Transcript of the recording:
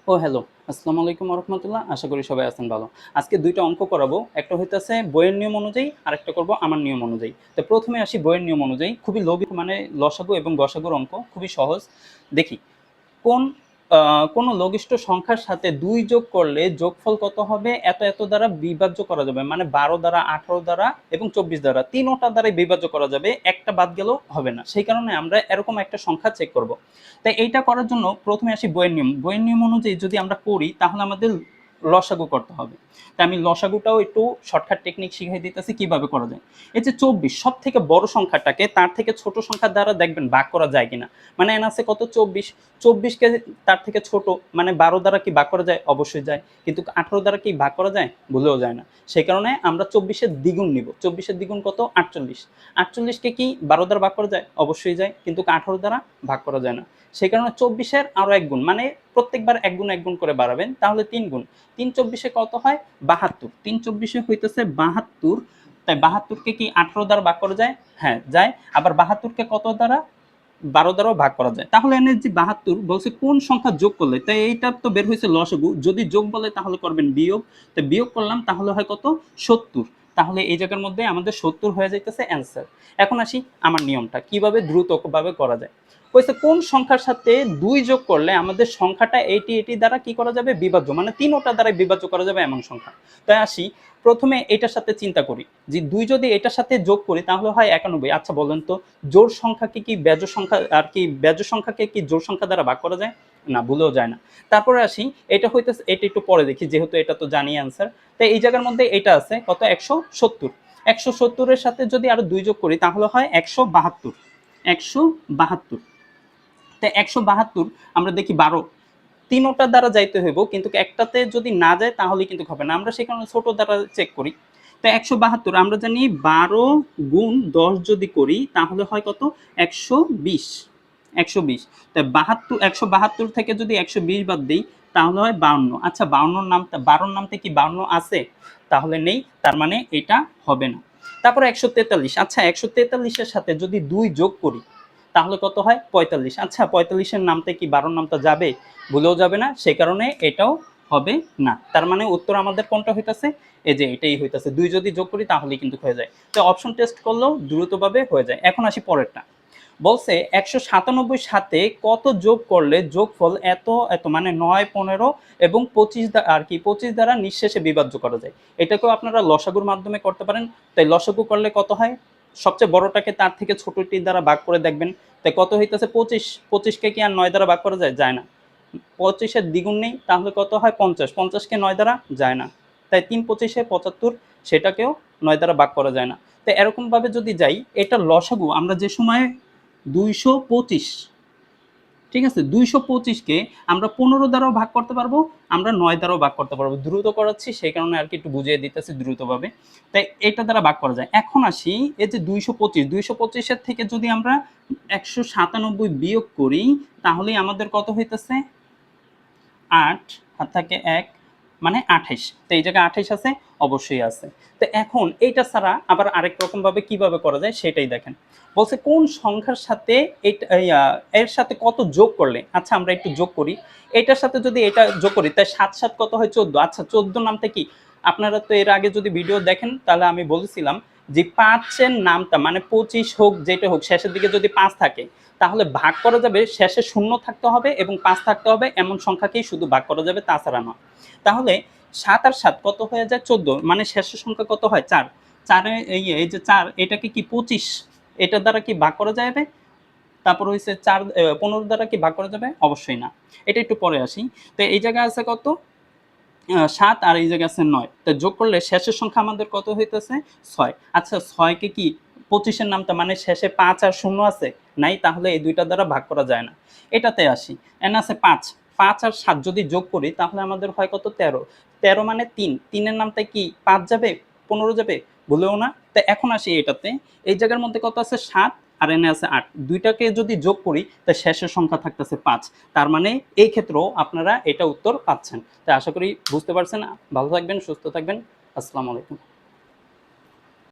ও hello, আসসালামু আলাইকুম রহমতুল্লাহ। আশা করি সবাই আছেন ভালো। আজকে দুইটা অঙ্ক করাবো, একটা হইতেছে বইয়ের নিয়ম অনুযায়ী আর একটা করবো আমার নিয়ম অনুযায়ী। তো প্রথমে আসি বইয়ের নিয়ম অনুযায়ী, খুবই লঘু মানে লসাগু এবং গসাগুর অঙ্ক, খুবই সহজ। দেখি কোন কোনো লঘিষ্ঠ সংখ্যার সাথে ২ যোগ করলে যোগফল কত হবে, এত এত দ্বারা বিভাজ্য করা যাবে, মানে ১২ দ্বারা, ১৮ দ্বারা এবং ২৪ দ্বারা, তিনোটা দ্বারাই বিভাজ্য করা যাবে, একটা বাদ গেলেও হবে না। সেই কারণে আমরা এরকম একটা সংখ্যা চেক করব। তাই এইটা করার জন্য প্রথমে আসি বইয়ের নিয়ম। বইয়ের নিয়ম অনুযায়ী যদি আমরা করি তাহলে আমাদের লসাগু করতে হবে। তাই আমি লসাগুটাও একটু শর্টকাট টেকনিক শিখিয়ে দিতেছি কিভাবে করা যায়। এই যে ২৪ সব থেকে বড় সংখ্যাটাকে তার থেকে ছোট সংখ্যার দ্বারা দেখবেন ভাগ করা যায় কিনা। মানে এন আছে কত ২৪, ২৪কে তার থেকে ছোট মানে ১২ দ্বারা কি ভাগ করা যায়, অবশ্যই যায়। কিন্তু ১৮ দ্বারা কি ভাগ করা যায়, ভুলেও যায় না। সেই কারণে আমরা ২৪-এর দ্বিগুণ নিব। ২৪-এর দ্বিগুণ কত, ৪৮। ৪৮কে কি ১২ দ্বারা ভাগ করা যায়, অবশ্যই যায়, কিন্তু ১৮ দ্বারা ভাগ করা যায় না। সেই কারণে ২৪-এর আরো এক গুণ, মানে প্রত্যেকবার এক গুণ করে বাড়াবেন, তাহলে ৩ গুণ। ৩ ২৪-এ কত হয়, ৭২। ৩ ২৪-এ হইতেছে ৭২। তাই ৭২কে কি ১৮ দ্বারা ভাগ করা যায়, হ্যাঁ যায়। আবার ৭২কে কত দ্বারা, ১২ দ্বারাও ভাগ করা যায়। তাহলে এনে যে ৭২ বলছে কোন সংখ্যা যোগ করলে, তাই এইটা তো বের হয়েছে লসাগু। যদি যোগ বলে তাহলে করবেন বিয়োগ। তো বিয়োগ করলাম, তাহলে হয় কত, ৭০। তাহলে এই জায়গার মধ্যে আমাদের ৭০ হয়ে যাইতেছে অ্যান্সার। এখন আসি আমার নিয়মটা কিভাবে দ্রুতভাবে করা যায়। কইছে কোন সংখ্যার সাথে ২ যোগ করলে আমাদের সংখ্যাটা এইটি এটি দ্বারা কি করা যাবে, বিভাজ্য, মানে তিনোটা দ্বারা বিভাজ্য করা যাবে এমন সংখ্যা। তাই আসি প্রথমে এটার সাথে চিন্তা করি যে ২ যদি এটার সাথে যোগ করি তাহলে হয় ৯১। আচ্ছা বলেন তো, জোড় সংখ্যাকে কি বেজোড় সংখ্যা আর কি বেজোড় সংখ্যাকে কি জোড় সংখ্যা দ্বারা ভাগ করা যায়, না, ভুলেও যায় না। তারপরে আসি এটা হইতেছে, এটা একটু পরে দেখি যেহেতু এটা তো জানি অ্যান্সার। তাই এই জায়গার মধ্যে এটা আছে কত, ১৭০। ১৭০-এর সাথে যদি আরো ২ যোগ করি তাহলে হয় ১৭২। ১৭২। তাই ১৭২ আমরা দেখি ১২, তিনোটা দ্বারা যাইতে হইব, কিন্তু একটাতে যদি না যায় তাহলে কিন্তু হবে না। আমরা সেই কারণে ছোট দ্বারা চেক করি। তো ১৭২ আমরা জানি ১২ গুণ ১০ যদি করি তাহলে হয় কত, ১২০। ১২০। তাই ১৭২ থেকে যদি ১২০ বাদ দিই তাহলে হয় ৫২। আচ্ছা ৫২ নামটা, ১২ নামতে কি ৫২ আছে, তাহলে নেই, তার মানে এটা হবে না। তারপর ১৪৩। আচ্ছা ১৪৩-এর সাথে যদি ২ যোগ করি তাহলে কত হয়, ৪৫। আচ্ছা ৪৫-এর নামতে কি ১২ নামটা যাবে, ভুলেও যাবে না। সেই কারণে এটাও হবে না। তার মানে উত্তর আমাদের কোনটা হইতাছে, এই যে এটাই হইতাছে। ২ যদি যোগ করি তাহলেই কিন্তু হয়ে যায়। তো অপশন টেস্ট করলেও দ্রুতভাবে হয়ে যায়। এখন আসি পরেরটা। বলছে ১৯৭ সাথে কত যোগ করলে যোগফল এত এত, মানে ৯, ১৫ এবং ২৫ আর কি ২৫ দ্বারা নিঃশেষে বিভাজ্য করা যায়। এটাকেও আপনারা লসাগুর মাধ্যমে করতে পারেন। তাই লসাগু করলে কত হয়, সবচেয়ে বড়টাকে তার থেকে ছোটটি দ্বারা ভাগ করে দেখবেন। তাই কত হইতেছে ২৫। ২৫কে কি আর ৯ দ্বারা ভাগ করা যায়, যায় না। ২৫-এর দ্বিগুণ নেই, তাহলে কত হয় ৫০। ৫০কে ৯ দ্বারা যায় না। তাই ৩ ২৫-এ ৭৫, সেটাকেও ৯ দ্বারা ভাগ করা যায় না। তো এরকমভাবে যদি যাই, এটা লসাগু আমরা যে সময় ২২৫, ঠিক আছে, ২২৫-কে আমরা ১৫ দ্বারাও ভাগ করতে পারবো, আমরা ৯ দ্বারাও ভাগ করতে পারবো। দ্রুত করাচ্ছি সেই কারণে আর কি একটু বুঝিয়ে দিতেছি দ্রুতভাবে। তাই এটা দ্বারা ভাগ করা যায়। এখন আসি এই যে ২২৫-এর থেকে যদি আমরা ১৯৭ বিয়োগ করি তাহলেই আমাদের কত হইতেছে, ৮ হাত থাকে ১, মানে ২৮। তো এই জায়গায় ২৮ আছে, অবশ্যই আছে। তো এখন এইটা ছাড়া আবার আরেক রকম ভাবে কিভাবে করা যায় সেটাই দেখেন। বলছে কোন সংখ্যার সাথে এর সাথে কত যোগ করলে, আচ্ছা আমরা একটু যোগ করি। এটার সাথে যদি এটা যোগ করি তাই ৭ ৭ কত হয়, ১৪। আচ্ছা ১৪ নামটা কি, আপনারা তো এর আগে যদি ভিডিও দেখেন তাহলে আমি বলেছিলাম যে ৫-এর নামটা, মানে ২৫ হোক যেটা হোক, শেষের দিকে যদি ৫ থাকে তাহলে ভাগ করা যাবে, শেষে ০ থাকতে হবে এবং ৫ থাকতে হবে, এমন সংখ্যাকেই শুধু ভাগ করা যাবে, তাছাড়া নয়। তাহলে ৭ আর ৭ কত হয়ে যায়, ১৪, মানে শেষের সংখ্যা কত হয়, ৪। ৪ এই যে ৪, এটাকে কি ২৫ এটার দ্বারা কি ভাগ করা যাবে? তারপর হইছে ৪ ১৫ দ্বারা কি ভাগ করা যাবে? অবশ্যই না। এটা একটু পরে আসি। তো এই জায়গায় আছে কত, ৭, আর এই জায়গায় আছে ৯। তো যোগ করলে শেষের সংখ্যা আমাদের কত হইতেছে, ৬। আচ্ছা ৬ কে কি ২৫ এর নামটা, মানে শেষে ৫ আর ০ আছে? নাই, তাহলে এই ২ টা দ্বারা ভাগ করা যায় না। এটাতে আসি। এখানে আছে ৫। ৫ আর ৭ যদি যোগ করি তাহলে আমাদের হয় কত, ১৩। ১৩ মানে ৩। ৩ এর নামটা কি ৫ যাবে, ১৫ যাবে? ভুলেও না। তো এখন আসি এটাতে। এই জায়গার মধ্যে কত আছে, ৭, আর এখানে আছে ৮। ২ টাকে যদি যোগ করি তাহলে শেষের সংখ্যা থাকতেছে ৫। তার মানে এই ক্ষেত্রেও আপনারা এটা উত্তর পাচ্ছেন। তাই আশা করি বুঝতে পারছেন। ভালো থাকবেন, সুস্থ থাকবেন। আসসালামু আলাইকুম।